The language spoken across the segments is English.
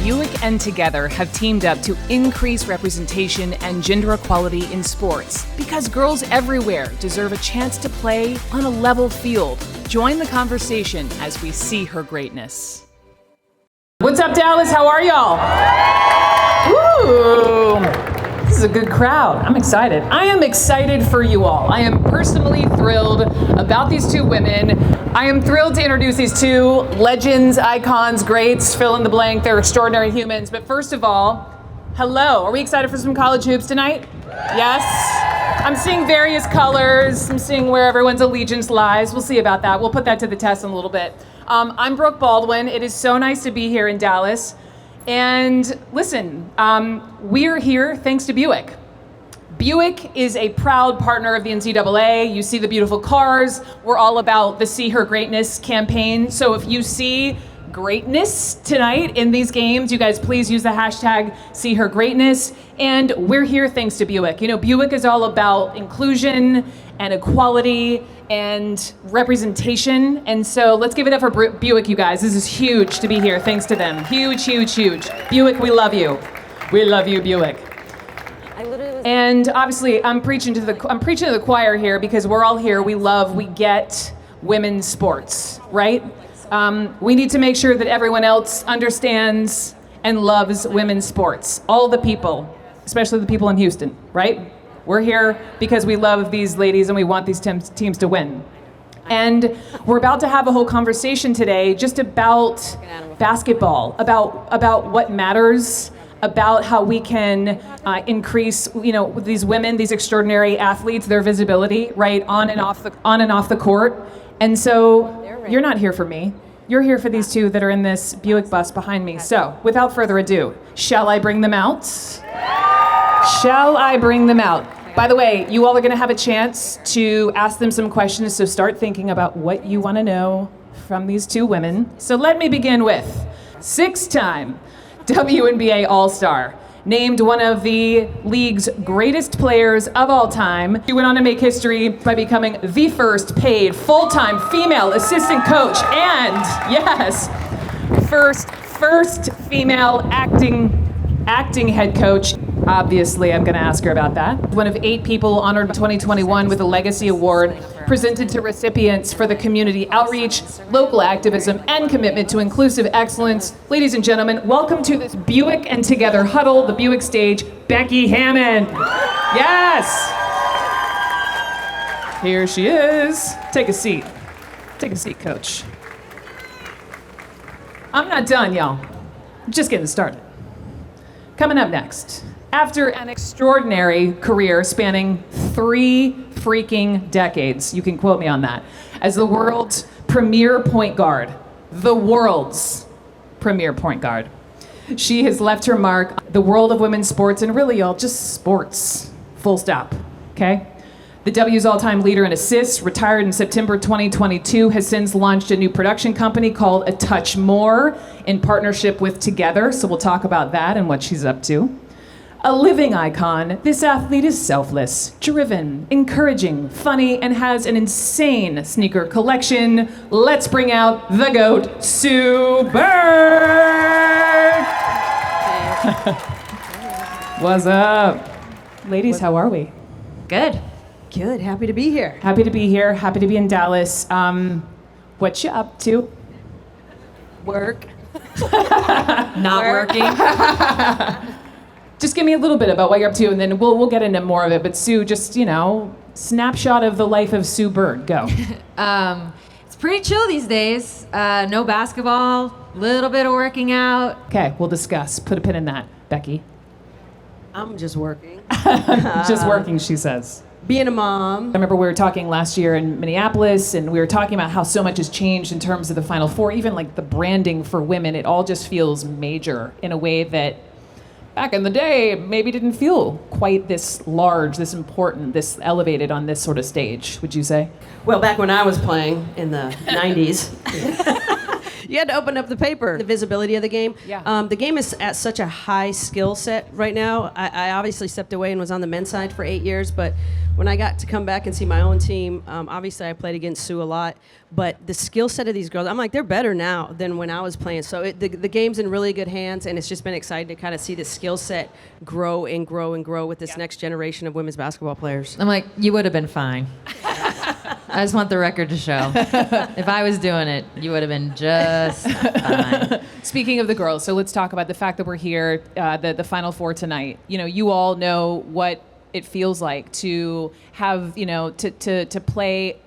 Buick and Togethxr have teamed up to increase representation and gender equality in sports because girls everywhere deserve a chance to play on a level field. Join the conversation as we see her greatness. What's up, Dallas? How are y'all? Woo! This is a good crowd. I'm excited. I am excited for you all. I am personally thrilled about these two women. I am thrilled to introduce these two legends, icons, greats, fill in the blank. They're extraordinary humans. But first of all, hello. Are we excited for some college hoops tonight? Yes? I'm seeing various colors. I'm seeing where everyone's allegiance lies. We'll see about that. We'll put that to the test in a little bit. I'm Brooke Baldwin. It is so nice to be here in Dallas. And listen, we're here thanks to Buick. Buick is a proud partner of the NCAA. You see the beautiful cars. We're all about the See Her Greatness campaign. So if you see greatness tonight in these games, you guys please use the hashtag See Her Greatness. And we're here thanks to Buick. You know, Buick is all about inclusion and equality and representation. And so let's give it up for Buick, you guys. This is huge to be here, thanks to them. Huge, huge, huge. Buick, we love you. We love you, Buick. And obviously, I'm preaching to the choir here because we're all here. We get women's sports, right? We need to make sure that everyone else understands and loves women's sports. All the people, especially the people in Houston, right? We're here because we love these ladies and we want these teams to win. And we're about to have a whole conversation today just about basketball, about what matters, about how we can increase, these women, these extraordinary athletes, their visibility, right, on and off the court. And so you're not here for me. You're here for these two that are in this Buick bus behind me. So without further ado, shall I bring them out? Shall I bring them out? By the way, you all are going to have a chance to ask them some questions, so start thinking about what you want to know from these two women. So let me begin with six-time WNBA All-Star, named one of the league's greatest players of all time. She went on to make history by becoming the first paid full-time female assistant coach and, yes, first female acting head coach. Obviously, I'm going to ask her about that. One of 8 people honored in 2021 with a Legacy Award presented to recipients for the community outreach, local activism, and commitment to inclusive excellence. Ladies and gentlemen, welcome to this Buick and Togethxr Huddle, the Buick stage, Becky Hammon. Yes! Here she is. Take a seat. Take a seat, coach. I'm not done, y'all. I'm just getting started. Coming up next. After an extraordinary career spanning 3 freaking decades, you can quote me on that, as the world's premier point guard, she has left her mark the world of women's sports and really, y'all, just sports, full stop, okay? The W's all-time leader in assists, retired in September 2022, has since launched a new production company called A Touch More in partnership with Togethxr, so we'll talk about that and what she's up to. A living icon, this athlete is selfless, driven, encouraging, funny, and has an insane sneaker collection. Let's bring out the GOAT, Sue Bird! What's up? Ladies, how are we? Good. Good. Happy to be here. Happy to be here. Happy to be in Dallas. What you up to? Work. Not working. Just give me a little bit about what you're up to, and then we'll get into more of it. But Sue, just, snapshot of the life of Sue Bird. Go. It's pretty chill these days. No basketball, little bit of working out. Okay, we'll discuss. Put a pin in that. Becky? I'm just working. Just working, she says. Being a mom. I remember we were talking last year in Minneapolis, and we were talking about how so much has changed in terms of the Final Four, even like the branding for women. It all just feels major in a way that back in the day maybe didn't feel quite this large, this important, this elevated on this sort of stage, would you say? Well, back when I was playing in the 90s, You had to open up the paper. The visibility of the game. Yeah. The game is at such a high skill set right now. I obviously stepped away and was on the men's side for 8 years, but when I got to come back and see my own team, obviously I played against Sue a lot, but the skill set of these girls, I'm like, they're better now than when I was playing. So the game's in really good hands, and it's just been exciting to kind of see the skill set grow and grow and grow with this next generation of women's basketball players. I'm like, you would have been fine. I just want the record to show. If I was doing it, you would have been just fine. Speaking of the girls, so let's talk about the fact that we're here, the Final Four tonight. You know, you all know what it feels like to have, you know, to play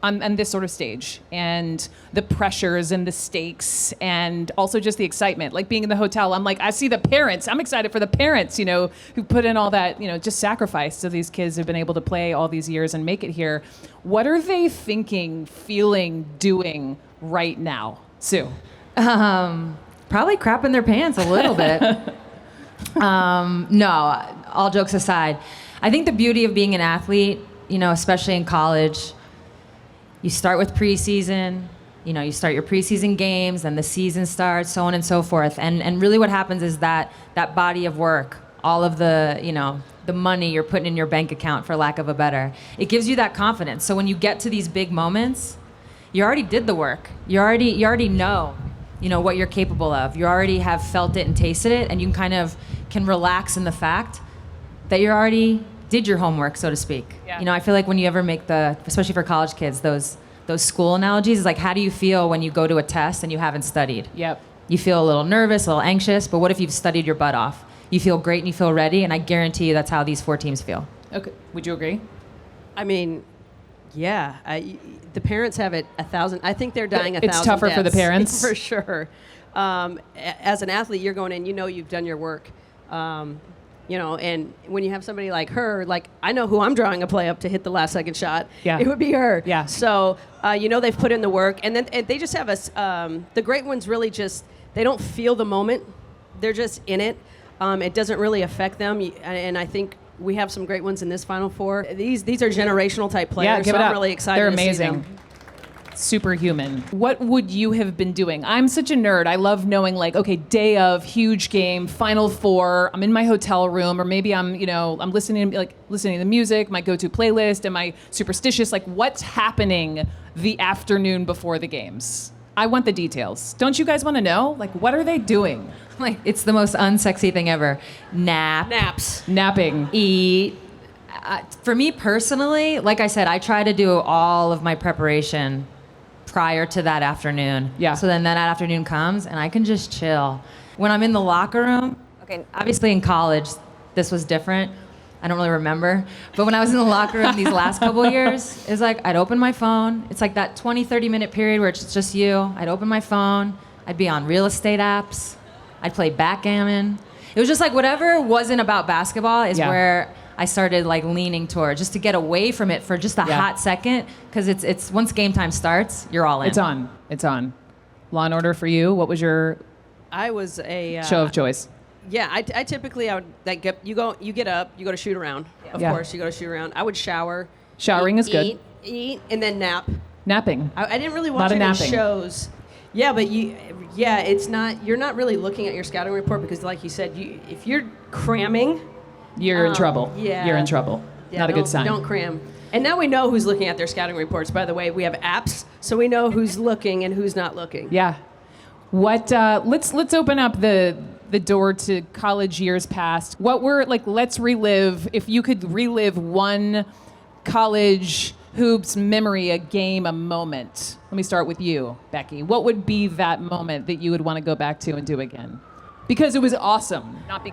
on this sort of stage, and the pressures and the stakes, and also just the excitement, like being in the hotel. I'm like, I see the parents. I'm excited for the parents, you know, who put in all that, you know, just sacrifice so these kids have been able to play all these years and make it here. What are they thinking, feeling, doing right now, Sue? Probably crapping their pants a little bit. No, all jokes aside, I think the beauty of being an athlete, you know, especially in college, you start with preseason, you know, you start your preseason games, then the season starts, so on and so forth. And really what happens is that body of work, all of the, you know, the money you're putting in your bank account, for lack of a better, it gives you that confidence. So when you get to these big moments, you already did the work. You already know, you know, what you're capable of. You already have felt it and tasted it, and you can relax in the fact that you already did your homework, so to speak. Yeah. You know, I feel like when you ever make especially for college kids, those school analogies, is like, how do you feel when you go to a test and you haven't studied? Yep. You feel a little nervous, a little anxious, but what if you've studied your butt off? You feel great and you feel ready, and I guarantee you that's how these 4 teams feel. Okay. Would you agree? I mean, yeah, the parents have it 1,000. I think they're dying 1,000 It's tougher for the deaths, parents? for sure. As an athlete, you're going in, you know you've done your work. You know, and when you have somebody like her, like, I know who I'm drawing a play up to hit the last second shot. Yeah. It would be her. Yeah. So, you know, they've put in the work, and then they just have the great ones really just, they don't feel the moment. They're just in it. It doesn't really affect them. And I think we have some great ones in this Final Four. These are generational type players. Yeah, give so it I'm up. really excited They're to see amazing. them. Superhuman. What would you have been doing? I'm such a nerd. I love knowing, like, okay, day of, huge game, Final Four, I'm in my hotel room, or maybe I'm, you know, I'm listening to the music, my go-to playlist, am I superstitious? Like, what's happening the afternoon before the games? I want the details. Don't you guys want to know? Like, what are they doing? Like, it's the most unsexy thing ever. Naps. Napping. Eat. For me personally, like I said, I try to do all of my preparation prior to that afternoon. Yeah. So then that afternoon comes and I can just chill. When I'm in the locker room, okay, obviously in college, this was different. I don't really remember. But when I was in the locker room these last couple of years, it's like I'd open my phone. It's like that 20, 30-minute period where it's just you. I'd open my phone. I'd be on real estate apps. I'd play backgammon. It was just like whatever wasn't about basketball is where I started like leaning toward, just to get away from it for just a hot second, because it's once game time starts, you're all in. It's on. Law and Order for you. What was your I was a show of choice? Yeah, I typically would you get up, you go to shoot around. Of course, you go to shoot around. I would shower. Showering is good. Eat, and then nap. Napping. I didn't really watch any shows. Yeah, but it's not. You're not really looking at your scouting report because, like you said, if you're cramming, you're in trouble. Yeah. You're in trouble. Yeah, Not a good sign. Don't cram. And now we know who's looking at their scouting reports. By the way, we have apps, so we know who's looking and who's not looking. Yeah. What? Let's open up the door to college years past. What were like? Let's relive. If you could relive one college hoops memory, a game, a moment. Let me start with you, Becky. What would be that moment that you would want to go back to and do again? Because it was awesome, not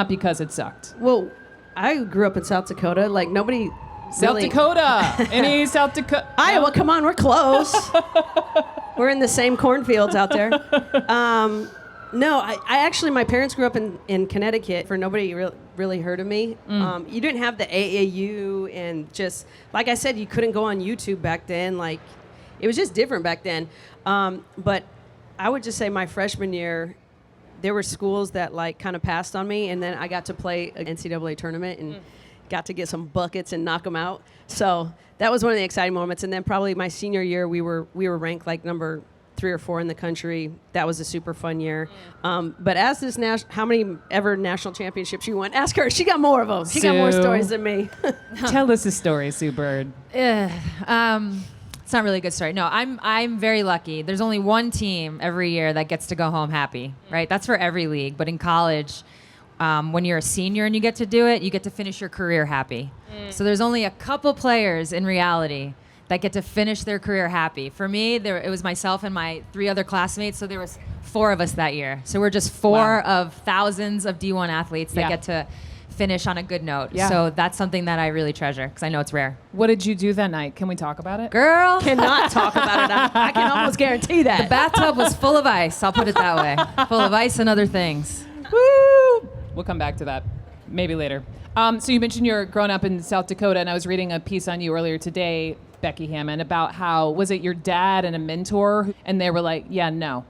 because it sucked. Well, I grew up in South Dakota. Like nobody. South Dakota. Any South Dakota? Iowa. Come on, we're close. We're in the same cornfields out there. No, I actually, my parents grew up in Connecticut. For nobody really heard of me. You didn't have the AAU, and just like I said, you couldn't go on YouTube back then. Like, it was just different back then. But I would just say my freshman year, there were schools that like kind of passed on me, and then I got to play an NCAA tournament and got to get some buckets and knock them out. So that was one of the exciting moments. And then probably my senior year, we were ranked like number 3 or 4 in the country. That was a super fun year. But as this how many ever national championships you won? Ask her. She got more of them. She got more stories than me. Tell us a story, Sue Bird. It's not really a good story. No, I'm very lucky. There's only one team every year that gets to go home happy, right? That's for every league. But in college, when you're a senior and you get to do it, you get to finish your career happy. So there's only a couple players in reality that get to finish their career happy. For me, it was myself and my 3 other classmates, so there was 4 of us that year. So we're just 4 of thousands of D1 athletes that get to finish on a good note. Yeah. So that's something that I really treasure because I know it's rare. What did you do that night? Can we talk about it? Girl, Cannot talk about it. I can almost guarantee that. the bathtub was full of ice. I'll put it that way. Full of ice and other things. Woo! We'll come back to that maybe later. So you mentioned you're growing up in South Dakota, and I was reading a piece on you earlier today, Becky Hammon, about how, was it your dad and a mentor? And they were like, no.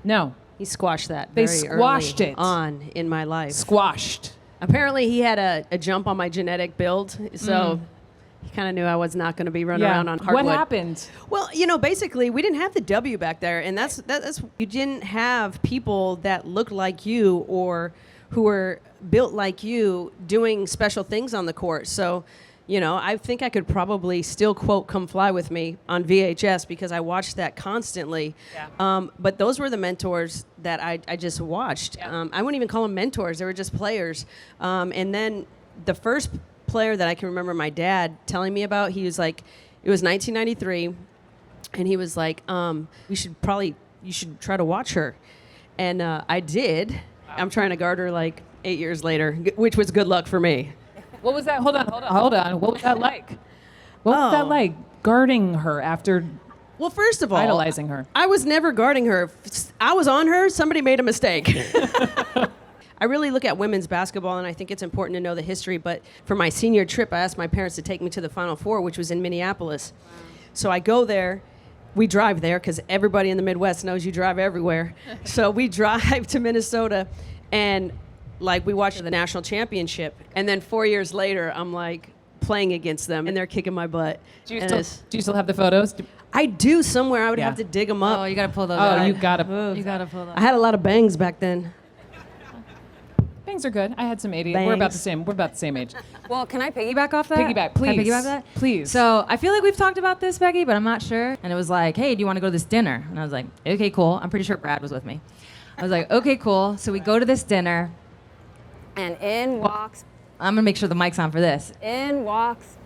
No. He squashed that. They very squashed early it. on in my life. Squashed. Apparently, he had a jump on my genetic build, so he kind of knew I was not going to be running around on hardwood. What happened? Well, basically, we didn't have the W back there, and that's you didn't have people that looked like you or who were built like you doing special things on the court. So, I think I could probably still quote "Come Fly With Me" on VHS because I watched that constantly. Yeah. But those were the mentors that I just watched. Yeah. I wouldn't even call them mentors; they were just players. And then the first player that I can remember my dad telling me about, he was like, it was 1993, and he was like, you should try to watch her. And I did. Wow. I'm trying to guard her like 8 years later, which was good luck for me. What was that? Hold on. What was that like? What was that like, guarding her after Well, first of all, idolizing her? I was never guarding her. I was on her. Somebody made a mistake. I really look at women's basketball, and I think it's important to know the history. But for my senior trip, I asked my parents to take me to the Final Four, which was in Minneapolis. Wow. So I go there. We drive there because everybody in the Midwest knows you drive everywhere. So we drive to Minnesota, and we watch the national championship. And then 4 years later, I'm playing against them, and they're kicking my butt. Do you still have the photos? I do somewhere. I would have to dig them up. Oh, you got to pull those out. You got to pull those. I had a lot of bangs back then. Bangs are good. I had some 80. Bangs. We're about the same age. Well, can I piggyback off that? Piggyback, please. Can I piggyback that? Please. So I feel like we've talked about this, Becky, but I'm not sure. And it was like, hey, do you want to go to this dinner? And I was like, okay, cool. I'm pretty sure Brad was with me. I was like, okay, cool. So we go to this dinner, and in walks... I'm going to make sure the mic's on for this. In walks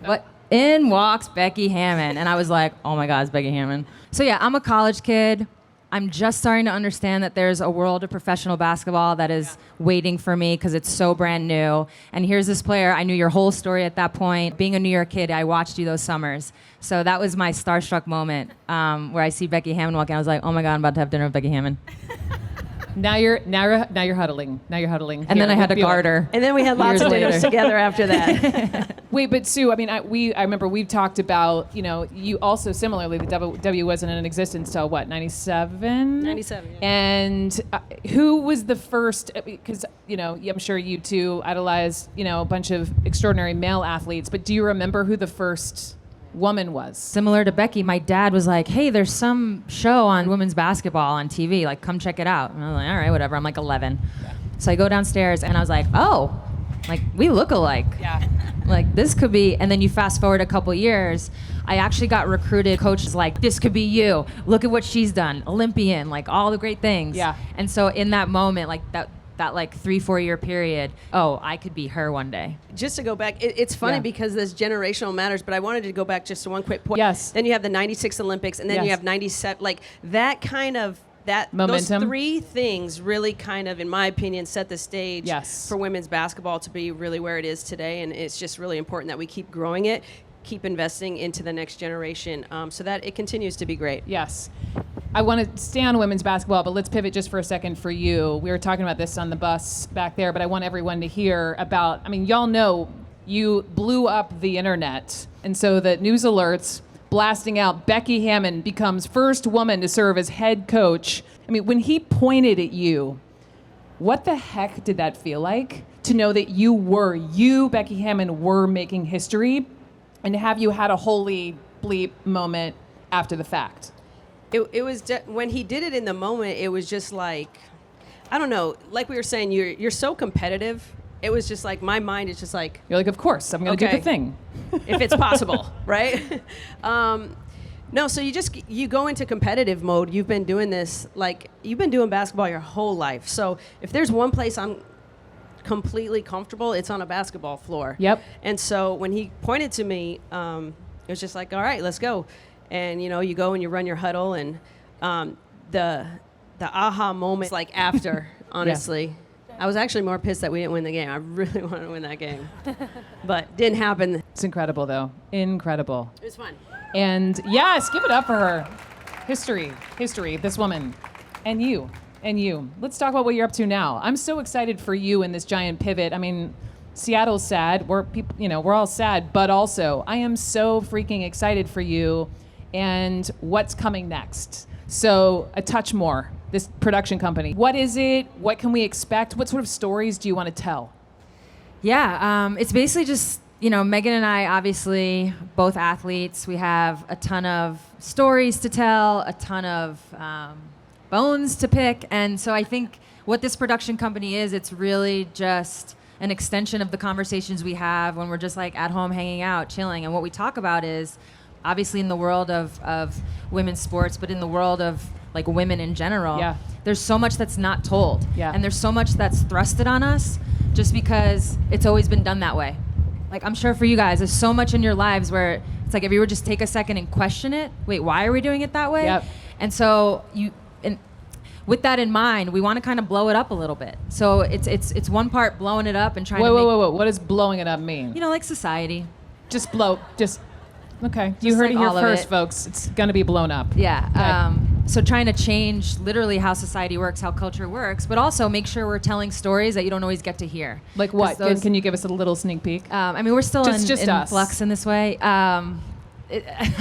Becky Hammon. And I was like, oh my God, it's Becky Hammon. So yeah, I'm a college kid. I'm just starting to understand that there's a world of professional basketball that is waiting for me because it's so brand new. And here's this player. I knew your whole story at that point. Being a New York kid, I watched you those summers. So that was my starstruck moment where I see Becky Hammon walking. I was like, oh my God, I'm about to have dinner with Becky Hammon. Now you're huddling. And then I had to guard her. And then we had lots of dinners together after that. Wait, but Sue, I mean, I remember we've talked about, you also similarly, the W wasn't in existence till what, 97? 97, yeah. And who was the first, because, I'm sure you two idolized, a bunch of extraordinary male athletes, but do you remember who the first woman was? Similar to Becky, my dad was like, hey, there's some show on women's basketball on TV, come check it out. And I was like, all right, whatever. I'm 11. Yeah. So I go downstairs and I was like, oh, we look alike. Yeah. This could be, and then you fast forward a couple years, I actually got recruited. Coaches this could be you. Look at what she's done. Olympian, all the great things. Yeah. And so in that moment, that 3-4 year period, I could be her one day. Just to go back, it's funny because this generational matters, but I wanted to go back just to one quick point. Yes. Then you have the 96 Olympics, and then you have 97, that kind of, momentum. Those three things really kind of, in my opinion, set the stage for women's basketball to be really where it is today, and it's just really important that we keep growing it, keep investing into the next generation so that it continues to be great. Yes. I want to stay on women's basketball, but let's pivot just for a second for you. We were talking about this on the bus back there, but I want everyone to hear about, y'all know you blew up the internet. And so the news alerts blasting out, Becky Hammon becomes first woman to serve as head coach. When he pointed at you, what the heck did that feel like? To know that you, Becky Hammon, were making history, and have you had a holy bleep moment after the fact? It was when he did it in the moment. It was just like, I don't know. Like we were saying, you're so competitive. It was just like my mind is just like, You're like, of course, I'm going to do Okay. the thing. if it's possible, right? No, so you go into competitive mode. You've been doing this, like, you've been doing basketball your whole life. So if there's one place I'm completely comfortable, it's on a basketball floor. Yep. And so when he pointed to me, it was just like, all right, let's go. And, you go and you run your huddle, and the aha moment, like, after, honestly. I was actually more pissed that we didn't win the game. I really wanted to win that game. But didn't happen. It's incredible, though. Incredible. It was fun. And yes, give it up for her. History, this woman. And you. Let's talk about what you're up to now. I'm so excited for you in this giant pivot. I mean, Seattle's sad. We're all sad, but also I am so freaking excited for you and what's coming next. So, A Touch More, this production company. What is it? What can we expect? What sort of stories do you want to tell? Yeah, it's basically just, Megan and I, obviously, both athletes. We have a ton of stories to tell, a ton of bones to pick. And so I think what this production company is, it's really just an extension of the conversations we have when we're just like at home hanging out, chilling. And what we talk about is obviously in the world of women's sports, but in the world of like women in general, there's so much that's not told. And there's so much that's thrusted on us just because it's always been done that way. Like, I'm sure for you guys, there's so much in your lives where it's like if you were just take a second and question it, wait, why are we doing it that way? And so with that in mind, we want to kind of blow it up a little bit. So it's one part blowing it up and trying to Wait. What does blowing it up mean? Like society. Okay. You Just heard like it here all of first, it. folks. It's going to be blown up. Yeah. Okay. So trying to change literally how society works, how culture works, but also make sure we're telling stories that you don't always get to hear. Like what? Can you give us a little sneak peek? We're still in us. flux in this way. I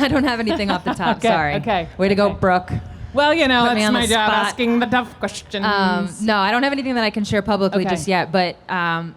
don't have anything off the top. Sorry. Okay. Way to go, Brooke. Well, me that's on my the job, spot. asking the tough questions. No, I don't have anything that I can share publicly Okay. just yet. But,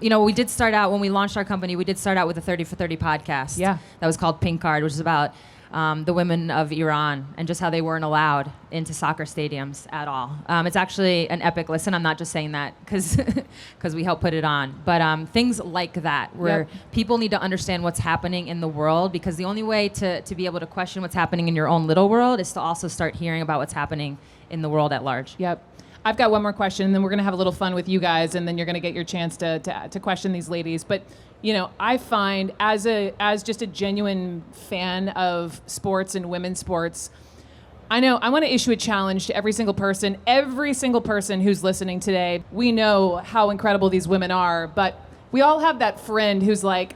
we did start out, when we launched our company, we did start out with a 30 for 30 podcast. Yeah. That was called Pink Card, which is about the women of Iran and just how they weren't allowed into soccer stadiums at all. It's actually an epic listen. I'm not just saying that because we helped put it on. But things like that, where people need to understand what's happening in the world, because the only way to be able to question what's happening in your own little world is to also start hearing about what's happening in the world at large. Yep. I've got one more question, and then we're going to have a little fun with you guys, and then you're going to get your chance to question these ladies. But, I find as just a genuine fan of sports and women's sports, I want to issue a challenge to every single person who's listening today. We know how incredible these women are, but we all have that friend who's like,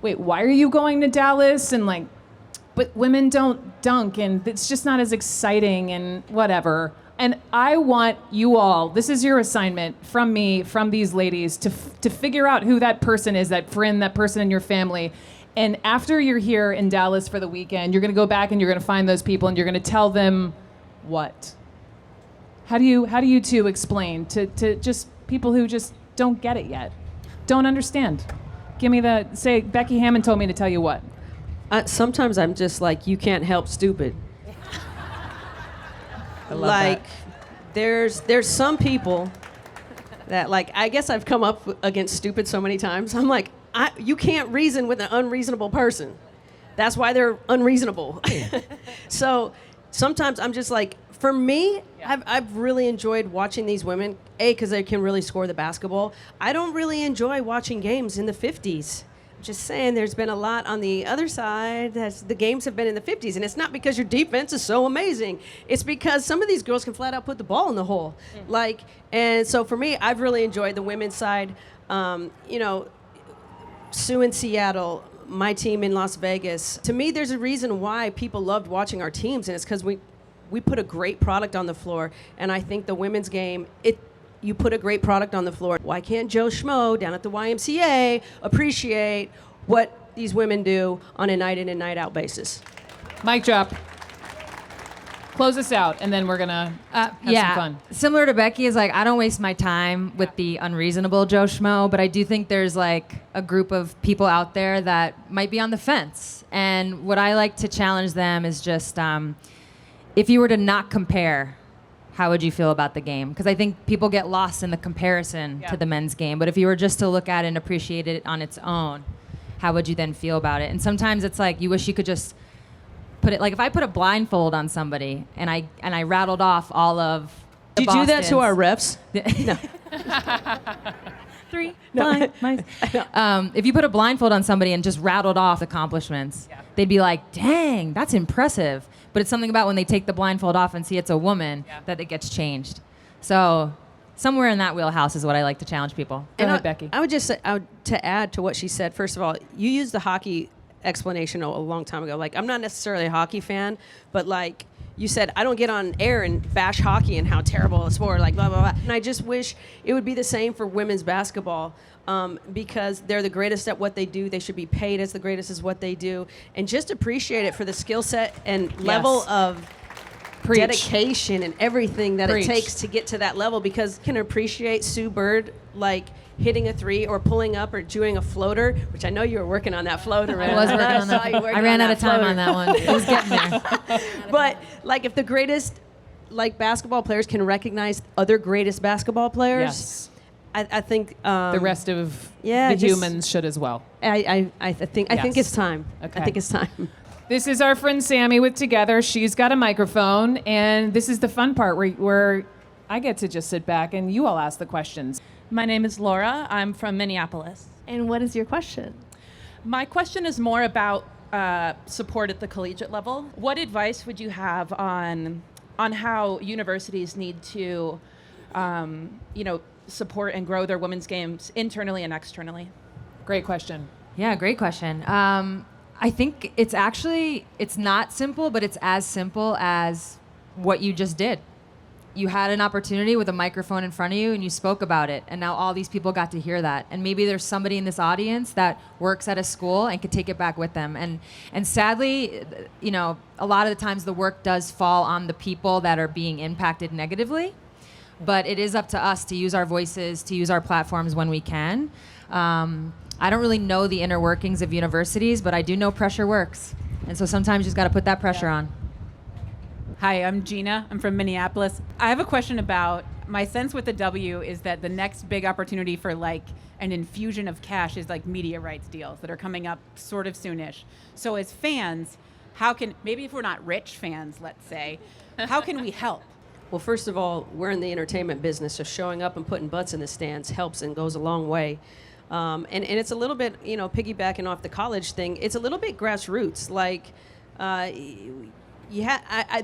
wait, why are you going to Dallas? And like, but women don't dunk, and it's just not as exciting and whatever. And I want you all, this is your assignment from me, from these ladies, to figure out who that person is, that friend, that person in your family. And after you're here in Dallas for the weekend, you're going to go back and you're going to find those people and you're going to tell them what? How do you two explain to just people who just don't get it yet, don't understand? Say, Becky Hammon told me to tell you what? Sometimes I'm just like, you can't help stupid. I love like, that. there's some people that, like, I guess I've come up against stupid so many times. I'm like, you can't reason with an unreasonable person. That's why they're unreasonable. So sometimes I'm just like, for me, I've really enjoyed watching these women, because they can really score the basketball. I don't really enjoy watching games in the 50s. Just saying, there's been a lot on the other side. The games have been in the 50s, and it's not because your defense is so amazing. It's because some of these girls can flat out put the ball in the hole. And so for me, I've really enjoyed the women's side. Sue in Seattle, my team in Las Vegas. To me, there's a reason why people loved watching our teams, and it's because we put a great product on the floor. And I think the women's game, you put a great product on the floor. Why can't Joe Schmo down at the YMCA appreciate what these women do on a night in and night out basis? Mic drop. Close us out, and then we're going to have some fun. Similar to Becky, is like, I don't waste my time with the unreasonable Joe Schmo, but I do think there's like a group of people out there that might be on the fence. And what I like to challenge them is just, if you were to not compare, how would you feel about the game? Because I think people get lost in the comparison to the men's game. But if you were just to look at it and appreciate it on its own, how would you then feel about it? And sometimes it's like you wish you could just put it, like if I put a blindfold on somebody and I rattled off all of the Did you do that to our refs? No. 3 blind mice. If you put a blindfold on somebody and just rattled off accomplishments, they'd be like, dang, that's impressive. But it's something about when they take the blindfold off and see it's a woman that it gets changed. So somewhere in that wheelhouse is what I like to challenge people. Go ahead, Becky. I would just say, to add to what she said, first of all, you used the hockey explanation a long time ago. Like, I'm not necessarily a hockey fan, but like you said, I don't get on air and bash hockey and how terrible a sport, like blah, blah, blah. And I just wish it would be the same for women's basketball. Because they're the greatest at what they do. They should be paid as the greatest as what they do. And just appreciate it for the skill set and level of dedication and everything that it takes to get to that level. Because you can appreciate Sue Bird, like, hitting a three or pulling up or doing a floater, which I know you were working on that floater. I was working on that. I ran out of time on that one. It was getting there. But, like, if the greatest, like, basketball players can recognize other greatest basketball players, I think the rest of the humans should as well. I think it's time. Okay. I think it's time. This is our friend Sammy with Togethxr. She's got a microphone, and this is the fun part where I get to just sit back and you all ask the questions. My name is Laura. I'm from Minneapolis. And what is your question? My question is more about support at the collegiate level. What advice would you have on how universities need to, support and grow their women's games internally and externally? Great question. Yeah, great question. I think it's not simple, but it's as simple as what you just did. You had an opportunity with a microphone in front of you and you spoke about it, and now all these people got to hear that. And maybe there's somebody in this audience that works at a school and could take it back with them. And sadly, a lot of the times the work does fall on the people that are being impacted negatively. But it is up to us to use our voices, to use our platforms when we can. I don't really know the inner workings of universities, but I do know pressure works. And so sometimes you just got to put that pressure on. Hi, I'm Gina. I'm from Minneapolis. I have a question about, my sense with the W is that the next big opportunity for like an infusion of cash is like media rights deals that are coming up sort of soonish. So as fans, maybe if we're not rich fans, let's say, how can we help? Well, first of all, we're in the entertainment business, so showing up and putting butts in the stands helps and goes a long way. And it's a little bit, piggybacking off the college thing, it's a little bit grassroots. Like,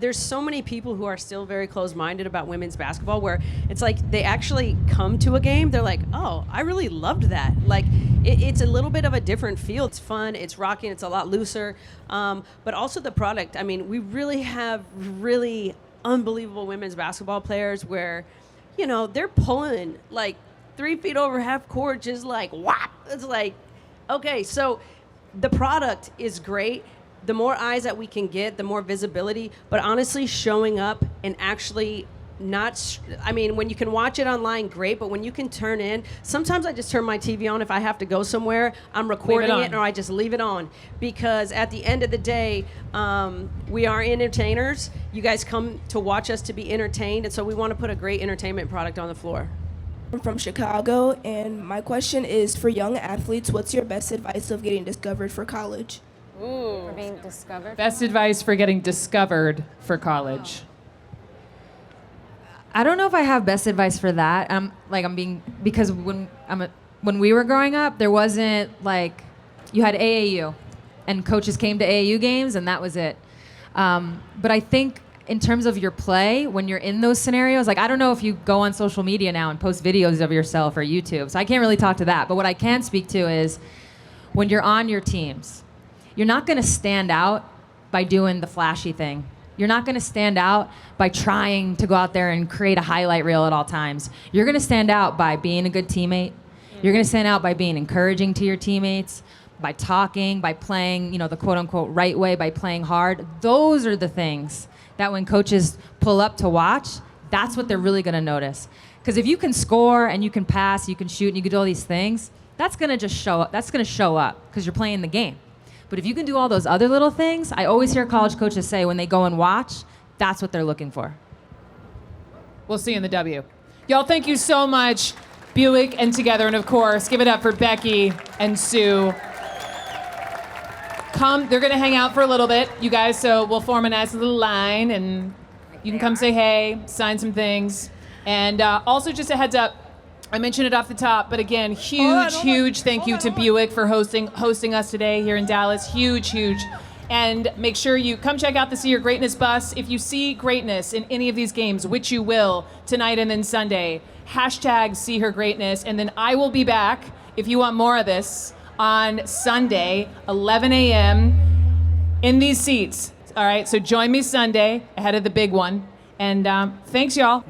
there's so many people who are still very closed-minded about women's basketball where it's like they actually come to a game, they're like, oh, I really loved that. Like, it's a little bit of a different feel. It's fun, it's rocking, it's a lot looser. But also the product. I mean, we really have really unbelievable women's basketball players where, they're pulling like 3 feet over half court, just like whop. It's like, okay, so the product is great. The more eyes that we can get, the more visibility. But honestly, showing up and actually when you can watch it online, great. But when you can turn in, sometimes I just turn my TV on if I have to go somewhere. I'm recording it or I just leave it on. Because at the end of the day, we are entertainers. You guys come to watch us to be entertained. And so we want to put a great entertainment product on the floor. I'm from Chicago, and my question is for young athletes, what's your best advice of getting discovered for college? For being discovered? Best advice for getting discovered for college. I don't know if I have best advice for that. Because when we were growing up, there wasn't like, you had AAU, and coaches came to AAU games, and that was it. But I think in terms of your play, when you're in those scenarios, like I don't know if you go on social media now and post videos of yourself or YouTube, so I can't really talk to that. But what I can speak to is when you're on your teams, you're not going to stand out by doing the flashy thing. You're not going to stand out by trying to go out there and create a highlight reel at all times. You're going to stand out by being a good teammate. You're going to stand out by being encouraging to your teammates, by talking, by playing, the quote-unquote right way, by playing hard. Those are the things that when coaches pull up to watch, that's what they're really going to notice. Because if you can score and you can pass, you can shoot, and you can do all these things, that's going to just show up. That's going to show up because you're playing the game. But if you can do all those other little things, I always hear college coaches say when they go and watch, That's what they're looking for. We'll see you in the W. Y'all, thank you so much, Buick and Togethxr, and of course, give it up for Becky and Sue. They're gonna hang out for a little bit, you guys, so we'll form a nice little line, and you can come say hey, sign some things. And also just a heads up, I mentioned it off the top, but again, huge thank you to Buick for hosting us today here in Dallas. Huge. And make sure you come check out the See Your Greatness bus. If you see greatness in any of these games, which you will tonight and then Sunday, hashtag See Her Greatness. And then I will be back, if you want more of this, on Sunday, 11 a.m. in these seats. All right, so join me Sunday ahead of the big one. And thanks, y'all.